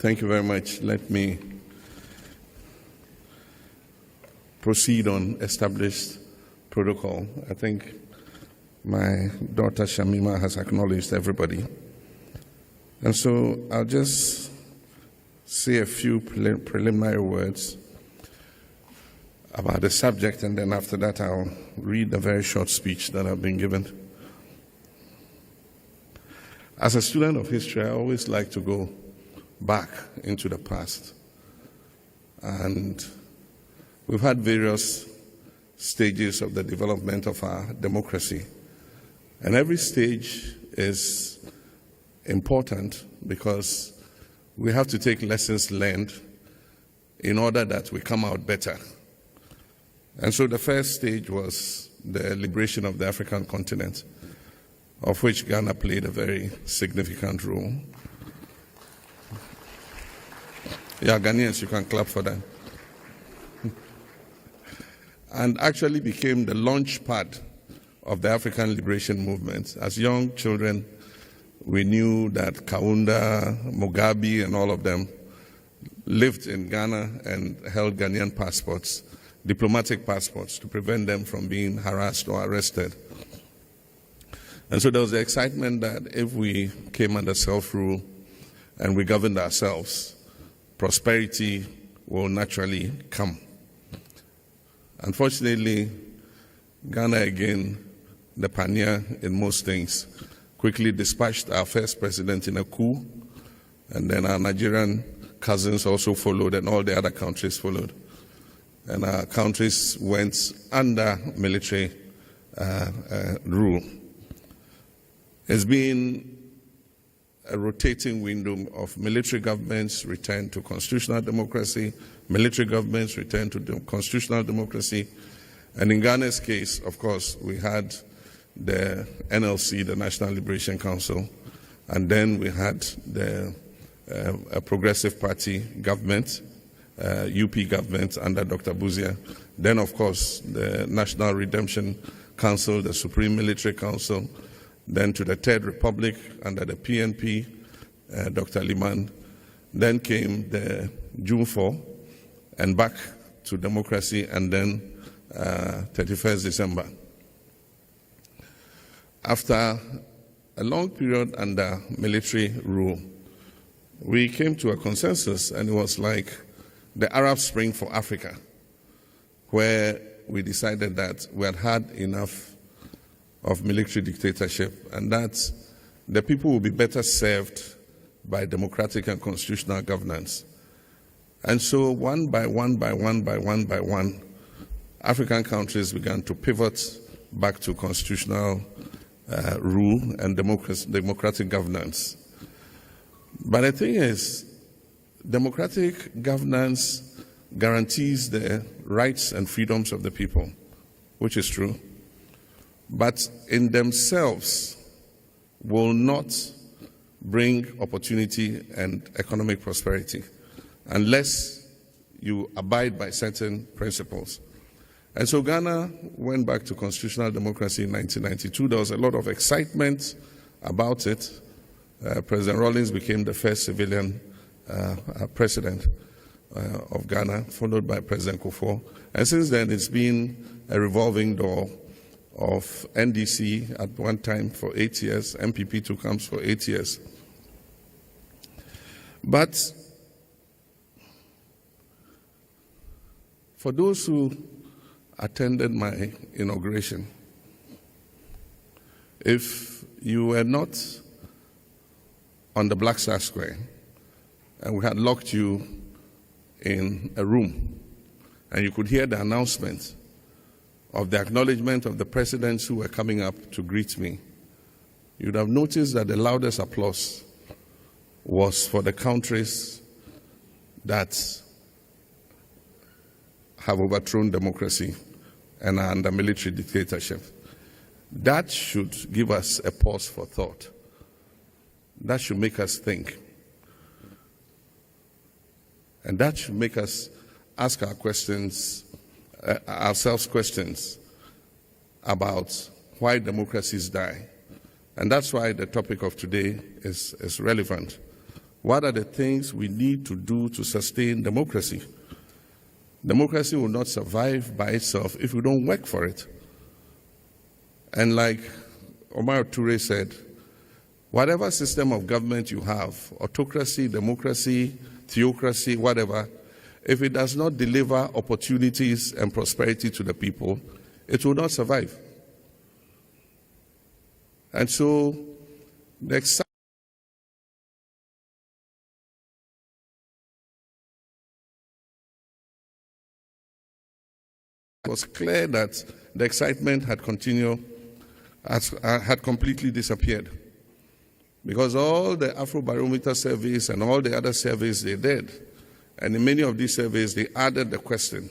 Thank you very much. Let me proceed on established protocol. I think my daughter Shamima has acknowledged everybody. And so I'll just say a few preliminary words about the subject, and then after that I'll read a very short speech that I've been given. As a student of history, I always like to go back into the past. And we've had various stages of the development of our democracy. And every stage is important because we have to take lessons learned in order that we come out better. And so the first stage was the liberation of the African continent, of which Ghana played a very significant role. Yeah, Ghanaians, you can clap for that. And actually became the launch pad of the African liberation movement. As young children, we knew that Kaunda, Mugabe, and all of them lived in Ghana and held Ghanaian passports, diplomatic passports, to prevent them from being harassed or arrested. And so there was the excitement that if we came under self-rule and we governed ourselves, prosperity will naturally come. Unfortunately, Ghana, again, the pioneer in most things, quickly dispatched our first president in a coup, and then our Nigerian cousins also followed, and all the other countries followed. And our countries went under military rule. It's been a rotating window of military governments return to constitutional democracy, military governments return to constitutional democracy. And in Ghana's case, of course, we had the NLC, the National Liberation Council, and then we had the Progressive Party government, UP government under Dr. Buzia. Then, of course, the National Redemption Council, the Supreme Military Council, then to the Third Republic under the PNP, Dr. Liman. Then came the June 4, and back to democracy, and then 31st December. After a long period under military rule, we came to a consensus, and it was like the Arab Spring for Africa, where we decided that we had had enough of military dictatorship, and that the people will be better served by democratic and constitutional governance. And so one by one, African countries began to pivot back to constitutional rule and democratic governance. But the thing is, democratic governance guarantees the rights and freedoms of the people, which is true, but in themselves will not bring opportunity and economic prosperity unless you abide by certain principles. And so Ghana went back to constitutional democracy in 1992. There was a lot of excitement about it. President Rawlings became the first civilian president of Ghana, followed by President Kufuor. And since then, it's been a revolving door of NDC at one time for 8 years, MPP 2 comes for 8 years. But for those who attended my inauguration, if you were not on the Black Star Square and we had locked you in a room and you could hear the announcement of the acknowledgement of the presidents who were coming up to greet me, you'd have noticed that the loudest applause was for the countries that have overthrown democracy and are under military dictatorship. That should give us a pause for thought. That should make us think. And that should make us ask ourselves questions about why democracies die. And that's why the topic of today is relevant. What are the things we need to do to sustain democracy? Democracy will not survive by itself if we don't work for it. And like Omar Toure said, whatever system of government you have, autocracy, democracy, theocracy, whatever, if it does not deliver opportunities and prosperity to the people, it will not survive. And so the excitement was clear that the excitement had completely disappeared, because all the Afrobarometer surveys and all the other surveys they did, and in many of these surveys they added the question,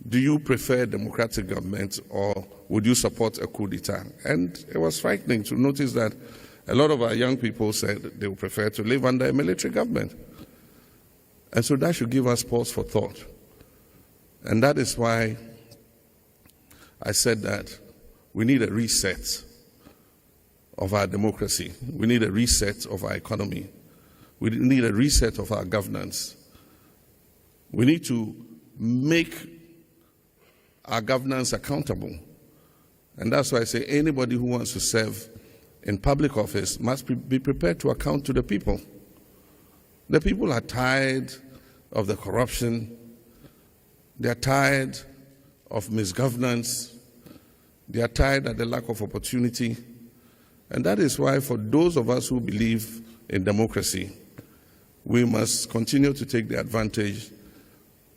do you prefer democratic government or would you support a coup d'etat? And it was frightening to notice that a lot of our young people said they would prefer to live under a military government. And so that should give us pause for thought. And that is why I said that we need a reset of our democracy. We need a reset of our economy. We need a reset of our governance. We need to make our governance accountable. And that's why I say anybody who wants to serve in public office must be prepared to account to the people. The people are tired of the corruption. They are tired of misgovernance. They are tired of the lack of opportunity. And that is why, for those of us who believe in democracy, we must continue to take the advantage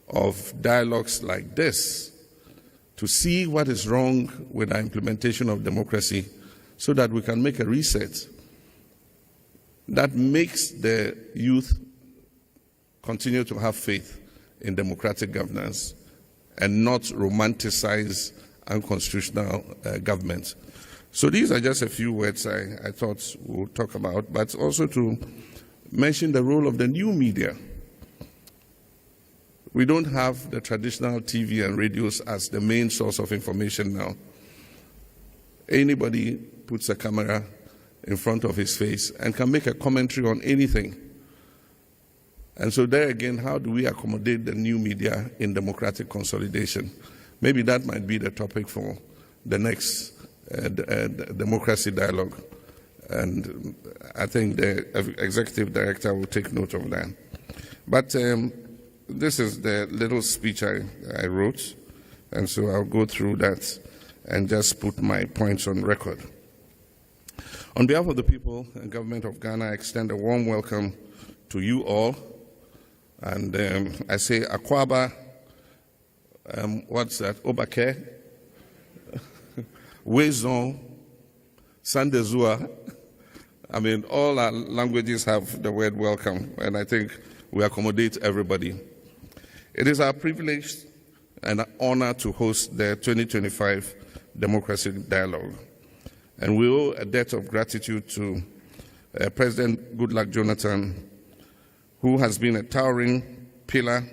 of dialogues like this to see what is wrong with our implementation of democracy so that we can make a reset that makes the youth continue to have faith in democratic governance and not romanticize unconstitutional government. So these are just a few words I thought we'll talk about, but also to mention the role of the new media. We don't have the traditional TV and radios as the main source of information now. Anybody puts a camera in front of his face and can make a commentary on anything. And so there again, how do we accommodate the new media in democratic consolidation? Maybe that might be the topic for the next democracy dialogue. And I think the executive director will take note of that. But this is the little speech I wrote, and so I'll go through that and just put my points on record. On behalf of the people and government of Ghana, I extend a warm welcome to you all. And I say Akwaba, what's that, Obake, Wezon, Sandezua. I mean, all our languages have the word welcome, and I think we accommodate everybody. It is our privilege and an honor to host the 2025 Democracy Dialogue. And we owe a debt of gratitude to President Goodluck Jonathan, who has been a towering pillar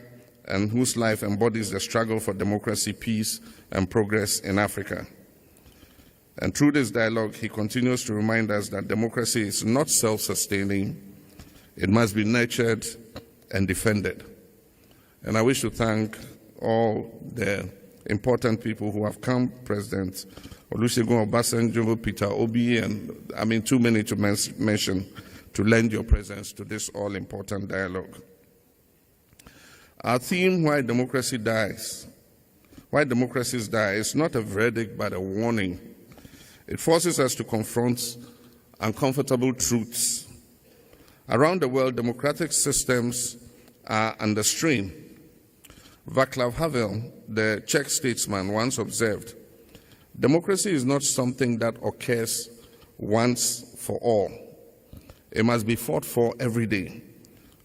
and whose life embodies the struggle for democracy, peace, and progress in Africa. And through this dialogue, he continues to remind us that democracy is not self-sustaining. It must be nurtured and defended. And I wish to thank all the important people who have come, President Olusegun Obasanjo, Peter Obi, and I mean too many to mention, to lend your presence to this all-important dialogue. Our theme, Why Democracy Dies, Why Democracies Die, is not a verdict but a warning. It forces us to confront uncomfortable truths. Around the world, democratic systems are under strain. Václav Havel, the Czech statesman, once observed, democracy is not something that occurs once for all. It must be fought for every day.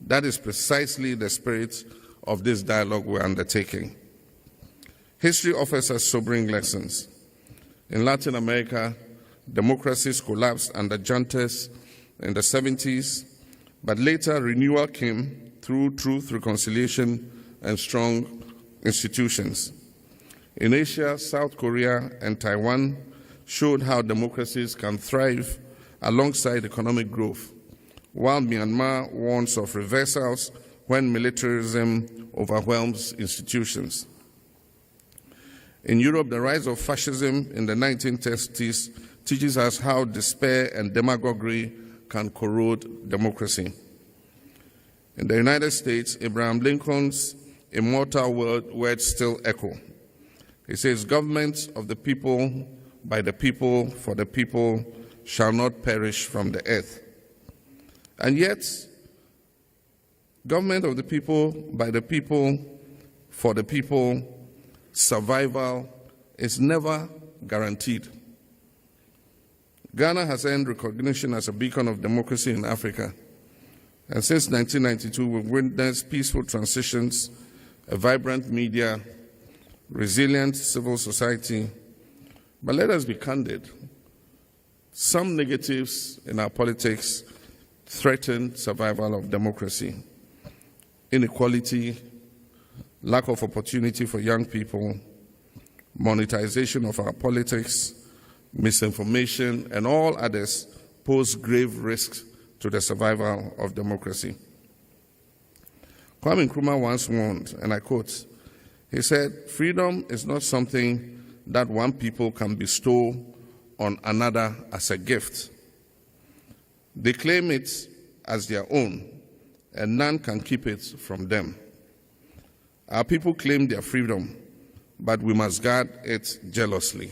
That is precisely the spirit of this dialogue we're undertaking. History offers us sobering lessons. In Latin America, democracies collapsed under juntas in the 70s, but later renewal came through truth, reconciliation, and strong institutions. In Asia, South Korea and Taiwan showed how democracies can thrive alongside economic growth, while Myanmar warns of reversals when militarism overwhelms institutions. In Europe, the rise of fascism in the 1930s teaches us how despair and demagoguery can corrode democracy. In the United States, Abraham Lincoln's immortal words still echo. He says, "Governments of the people, by the people, for the people, shall not perish from the earth." And yet, government of the people, by the people, for the people, survival is never guaranteed. Ghana has earned recognition as a beacon of democracy in Africa. And since 1992, we've witnessed peaceful transitions, a vibrant media, resilient civil society. But let us be candid. Some negatives in our politics threaten survival of democracy. Inequality, lack of opportunity for young people, monetization of our politics, misinformation, and all others pose grave risks to the survival of democracy. Kwame Nkrumah once warned, and I quote, he said, "Freedom is not something that one people can bestow on another as a gift. They claim it as their own, and none can keep it from them. Our people claim their freedom, but we must guard it jealously."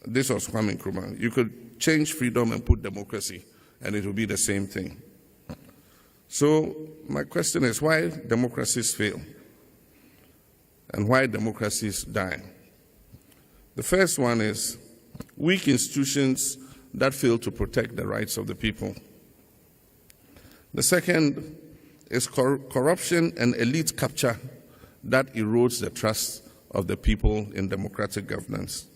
This was Kwame Nkrumah. You could change freedom and put democracy, and it will be the same thing. So my question is, why democracies fail and why democracies die? The first one is weak institutions that fail to protect the rights of the people. The second is corruption and elite capture that erodes the trust of the people in democratic governance.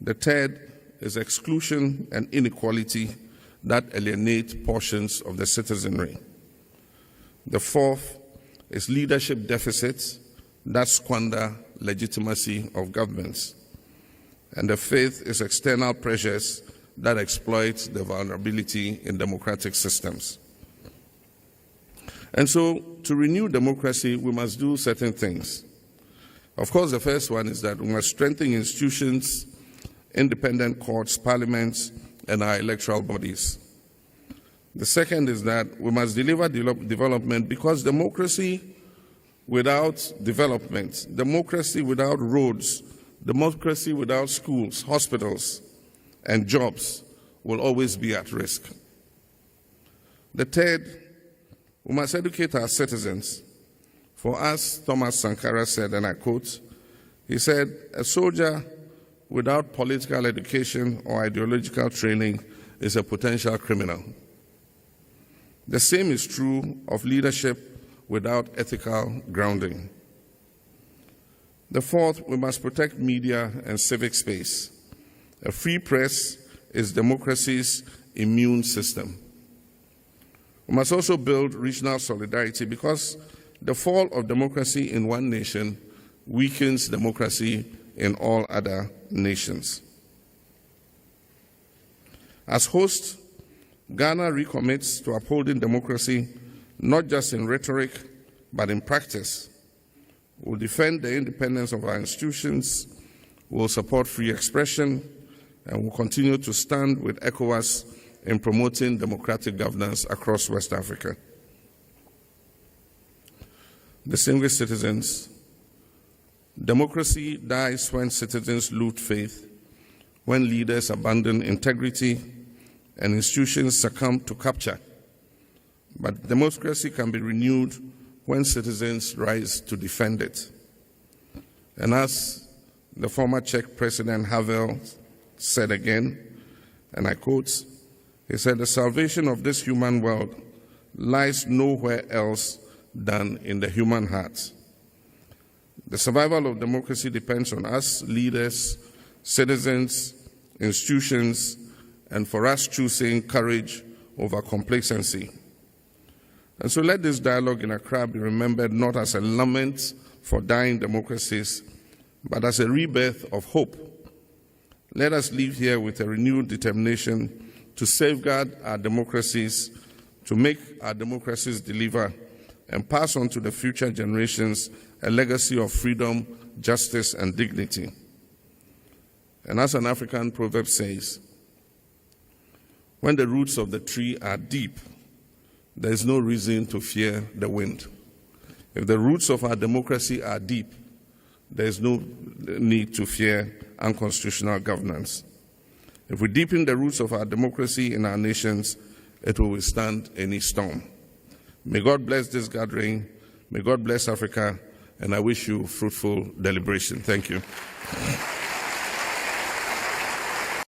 The third is exclusion and inequality that alienate portions of the citizenry. The fourth is leadership deficits that squander legitimacy of governments. And the fifth is external pressures that exploit the vulnerability in democratic systems. And so, to renew democracy, we must do certain things. Of course, the first one is that we must strengthen institutions, independent courts, parliaments, and our electoral bodies. The second is that we must deliver development, because democracy without development, democracy without roads, democracy without schools, hospitals, and jobs will always be at risk. The third, we must educate our citizens. For us, Thomas Sankara said, and I quote, he said, "A soldier without political education or ideological training is a potential criminal." The same is true of leadership without ethical grounding. The fourth, we must protect media and civic space. A free press is democracy's immune system. We must also build regional solidarity, because the fall of democracy in one nation weakens democracy in all other nations. As host, Ghana recommits to upholding democracy not just in rhetoric, but in practice. We'll defend the independence of our institutions, we'll support free expression, and we'll continue to stand with ECOWAS in promoting democratic governance across West Africa. Distinguished citizens, democracy dies when citizens lose faith, when leaders abandon integrity, and institutions succumb to capture. But democracy can be renewed when citizens rise to defend it. And as the former Czech President Havel said again, and I quote, he said, "The salvation of this human world lies nowhere else than in the human heart." The survival of democracy depends on us, leaders, citizens, institutions, and for us choosing courage over complacency. And so let this dialogue in Accra be remembered not as a lament for dying democracies, but as a rebirth of hope. Let us leave here with a renewed determination to safeguard our democracies to make our democracies deliver and pass on to the future generations a legacy of freedom, justice, and dignity. And as an African proverb says, when the roots of the tree are deep, there is no reason to fear the wind. If the roots of our democracy are deep, there is no need to fear unconstitutional governance. If we deepen the roots of our democracy in our nations, it will withstand any storm. May God bless this gathering. May God bless Africa. And I wish you fruitful deliberation. Thank you.